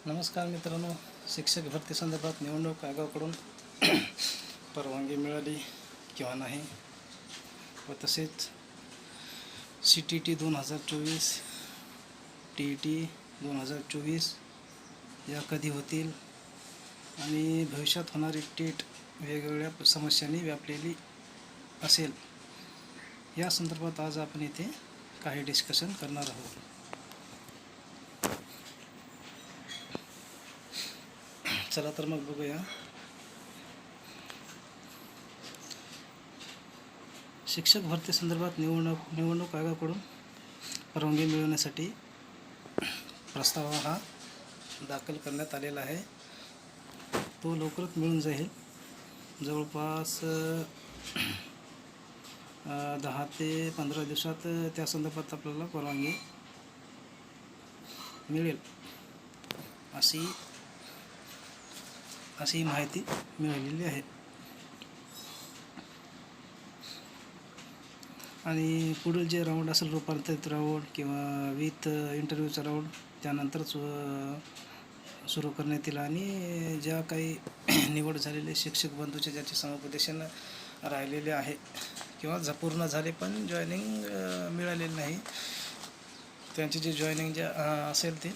नमस्कार मित्रांनो, शिक्षक भरती संदर्भात निवडणूक आयोगाकडून परवानगी मिळाली किंवा नाही व तसेच CTET 2024, TET 2024 या कधी होतील आणि भविष्यात होणारी टेट वेगवेगळ्या समस्यांनी व्यापलेली असेल या संदर्भात आज आपण इथे काही डिस्कशन करणार आहोत. चला तर मग बघूया. शिक्षक भरती संदर्भात निवडणूक आयोगाकडून परवानगी मिळवण्यासाठी प्रस्ताव हा दाखल करण्यात आलेला आहे. तो लवकरच मिळून जाईल. जवळपास 10 ते 15 दिवसात त्या संदर्भात आपल्याला परवानगी मिळेल अशी माहिती मिळालेली आहे. आणि पुढील जे राऊंड असेल, रूपांतरित राऊंड किंवा विथ इंटरव्ह्यूचा राऊंड, त्यानंतरच सुरू करण्यात येईल. आणि ज्या काही निवड झालेले शिक्षक बंधूचे ज्याचे समुपदेशन राहिलेले आहे किंवा पूर्ण झाले पण जॉईनिंग मिळालेले नाही, त्यांची जे जॉईनिंग जे असेल ते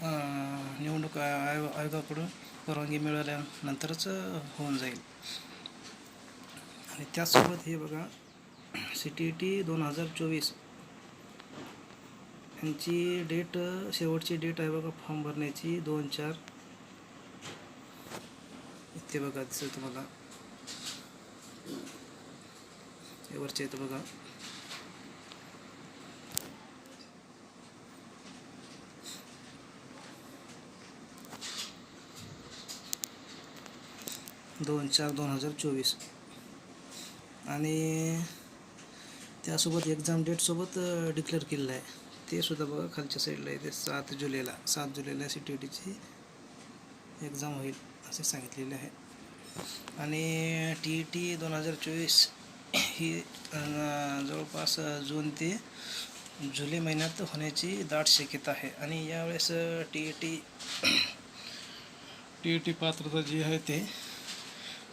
निवडणूक आयोगाकडून परवानगी मिळाल्यानंतरच होऊन जाईल. आणि त्यासोबत हे बघा, CTET 2024 यांची डेट, शेवटची डेट आहे बघा फॉर्म भरण्याची 2/4. इथे बघा दिसतं तुम्हाला, वरच्या इथं बघा, दोन 4/2024. आणि त्यासोबत एक्झाम डेटसोबत डिक्लेअर केलेलं आहे. ते सुद्धा बघा खालच्या साईडला आहे. ते 7 जुलैला CTETची एक्झाम होईल असे सांगितलेले आहे. आणि TET 2024 ही जवळपास जून ते जुलै महिन्यात होण्याची दाट शक्यता आहे. आणि यावेळेस TET पात्रता जी आहे ते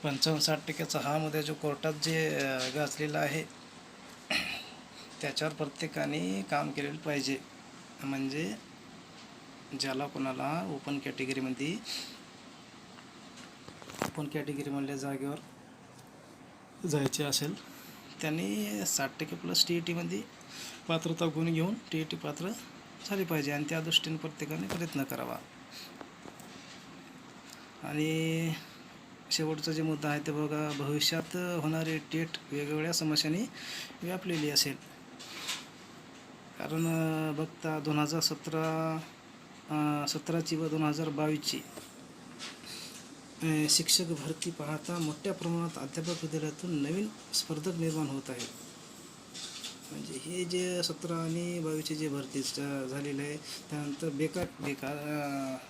55-60% हा मध्ये जो कोर्टात जे गाजलेला आहे त्याच्यावर प्रत्येकाने काम केलेलं पाहिजे. म्हणजे ज्याला कोणाला ओपन कॅटेगरीमधल्या जागेवर जायचे असेल त्यांनी 60% प्लस TETमध्ये पात्रता गुण घेऊन TET पात्र झाले पाहिजे. आणि त्या दृष्टीने प्रत्येकाने प्रयत्न करावा. आणि शेवटचा जे मुद्दा आहे ते बघा, भविष्यात होणारी टेट वेगवेगळ्या समस्यांनी व्यापलेली असेल. कारण बघता 2017ची व 2022ची शिक्षक भरती पाहता मोठ्या प्रमाणात अध्यापक विद्यालयातून नवीन स्पर्धक निर्माण होत आहेत. म्हणजे हे जे 17 आणि 22ची जे भरती झालेली आहे, त्यानंतर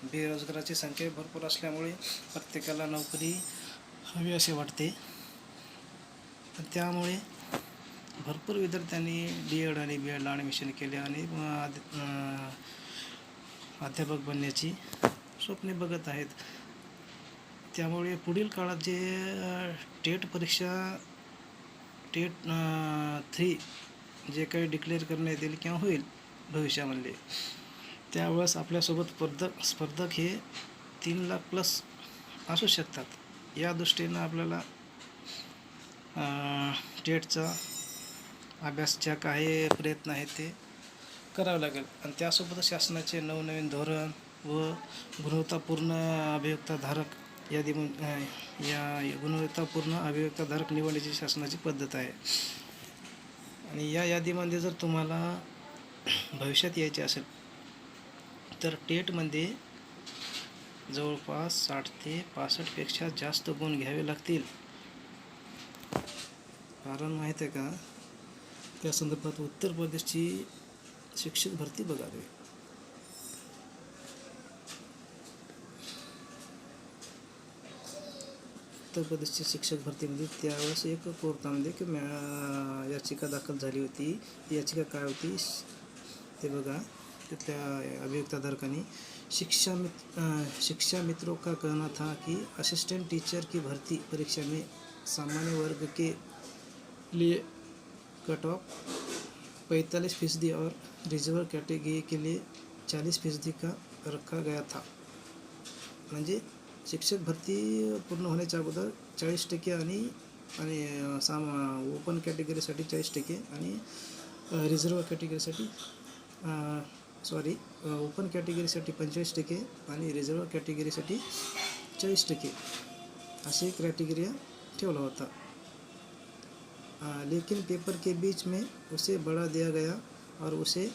बेरोजगाराची संख्या भरपूर असल्यामुळे प्रत्येकाला नोकरी हवी असे वाटते. त्यामुळे भरपूर विद्यार्थ्यांनी DED आणि BEdला ॲडमिशन केले आणि अध्यापक बनण्याची स्वप्ने बघत आहेत. त्यामुळे पुढील काळात जे टेट परीक्षा, टेट 3 जे काही डिक्लेअर करण्यात येईल किंवा होईल भविष्यामध्ये, त्यावेळेस आपल्यासोबत स्पर्धक हे 3 लाख प्लस असू शकतात. या दृष्टीनं आपल्याला टेटचा अभ्यासच्या काही प्रयत्न आहेत ते करावे लागेल. आणि त्यासोबतच शासनाचे नवनवीन धोरण व गुणवत्तापूर्ण अभियोक्ताधारक गुणवत्तापूर्ण अभियोक्ताधारक निवडण्याची शासनाची पद्धत आहे. आणि या यादीमध्ये जर तुम्हाला भविष्यात यायचे असेल तर टेटमध्ये जवळपास 60 ते 65पेक्षा जास्त गुण घ्यावे लागतील. कारण माहीत आहे का, त्या संदर्भात उत्तर प्रदेशची शिक्षक भरती बघावी. उत्तर प्रदेशची शिक्षक भरतीमध्ये त्यावेळेस एक कोर्टामध्ये याचिका दाखल झाली होती. ती याचिका काय होती ते बघा. तिथल्या अभियोक्ताधारकांनी शिक्षा मित्रों का कहना था कि असिस्टेंट टीचर की भर्ती परीक्षा में सामान्य वर्ग के लिए कट ऑफ 45% और रिजर्व कैटेगरी के लिए 40% का रखा गया था. म्हणजे शिक्षक भरती पूर्ण होण्याच्या अगोदर 40% आणि ओपन कॅटेगरीसाठी 40% आणि रिझर्व कॅटेगरीसाठी ओपन कॅटेगरीसाठी 25% आणि रिझर्व कॅटेगरीसाठी 40% असे क्रायटेरिया ठेवला होता. लेकिन पेपर के बीच में उसे बढ़ा दिया गया और उसे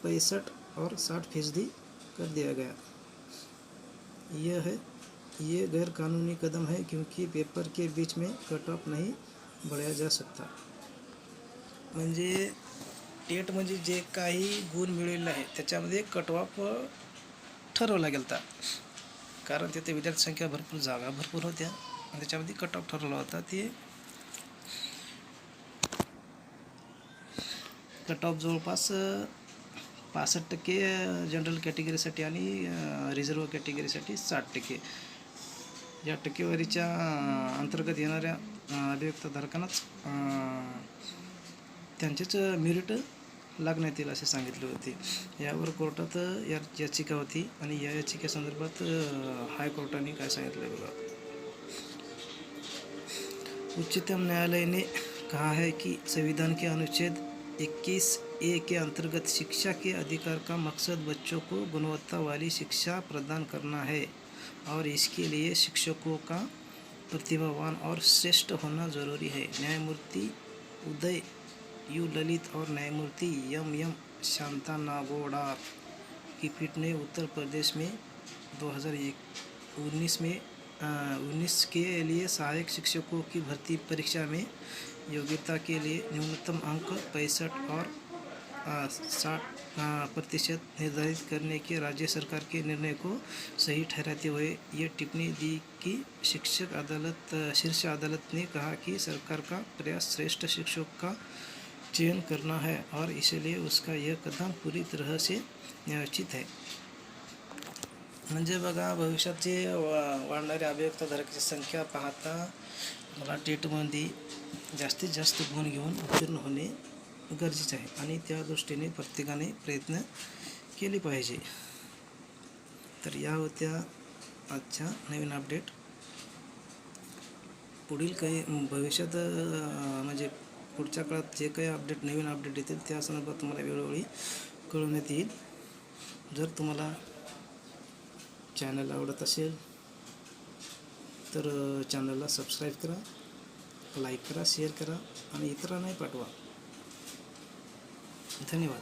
65 और 60% कर दिया गया. ये गैर कानूनी कदम है क्योंकि पेपर के बीच में कट ऑफ नहीं बढ़ाया जा सकता. म्हणजे टेट म्हणजे जे काही गुण मिळवलेले आहे त्याच्यामध्ये कट ऑफ ठरवला गेला होता, कारण तिथे विद्यार्थी संख्या भरपूर, जागा भरपूर होत्या आणि त्याच्यामध्ये कट ऑफ ठरवला होता. ते कट ऑफ जवळपास 65% जनरल कॅटेगरीसाठी आणि रिझर्व कॅटेगरीसाठी 60%. या टक्केवारीच्या अंतर्गत येणाऱ्या अभियोक्ताधारकांनाच त्यांचेच मेरिट लागण्यात येईल असे सांगितले होते. यावर कोर्टात याचिका होती आणि या याचिकेसंदर्भात हायकोर्टाने काय सांगितलं बघा. उच्चतम न्यायालय ने कहा है कि संविधान के अनुच्छेद 21A के अंतर्गत शिक्षा के अधिकार का मकसद बच्चों को गुणवत्ता वाली शिक्षा प्रदान करना है और इसके लिए शिक्षकों का प्रतिभावान और श्रेष्ठ होना जरूरी है. न्यायमूर्ति उदय यू ललित और न्यायमूर्ति M शांतानागौडर की पीठ ने उत्तर प्रदेश में 2019 के लिए सहायक शिक्षकों की भर्ती परीक्षा में योग्यता के लिए न्यूनतम अंक 65 और 60% निर्धारित करने के राज्य सरकार के निर्णय को सही ठहराते हुए ये टिप्पणी दी कि शीर्ष अदालत ने कहा कि सरकार का प्रयास श्रेष्ठ शिक्षकों का चयन करना है और इसलिए उसका यह कदम पूरी तरह से न्यायोचित है. म्हणजे बघा, भविष्यात जे वाढणाऱ्या अभियोक्ताधारकाची संख्या पाहता मला टेटमध्ये जास्तीत जास्त गुण घेऊन उत्तीर्ण होणे गरजेचे आहे आणि त्या दृष्टीने प्रत्येकाने प्रयत्न केले पाहिजे. तर या होत्या आजच्या नवीन अपडेट. पुढील काही भविष्यात म्हणजे पुढच्या काळात जे काही नवीन अपडेट येतील त्या संदर्भात तुम्हाला वेळोवेळी कळवण्यात येईल. जर तुम्हाला चॅनल आवडत असेल तर चॅनलला सबस्क्राईब करा, लाईक करा, शेअर करा आणि इतरांनाही पाठवा. धन्यवाद.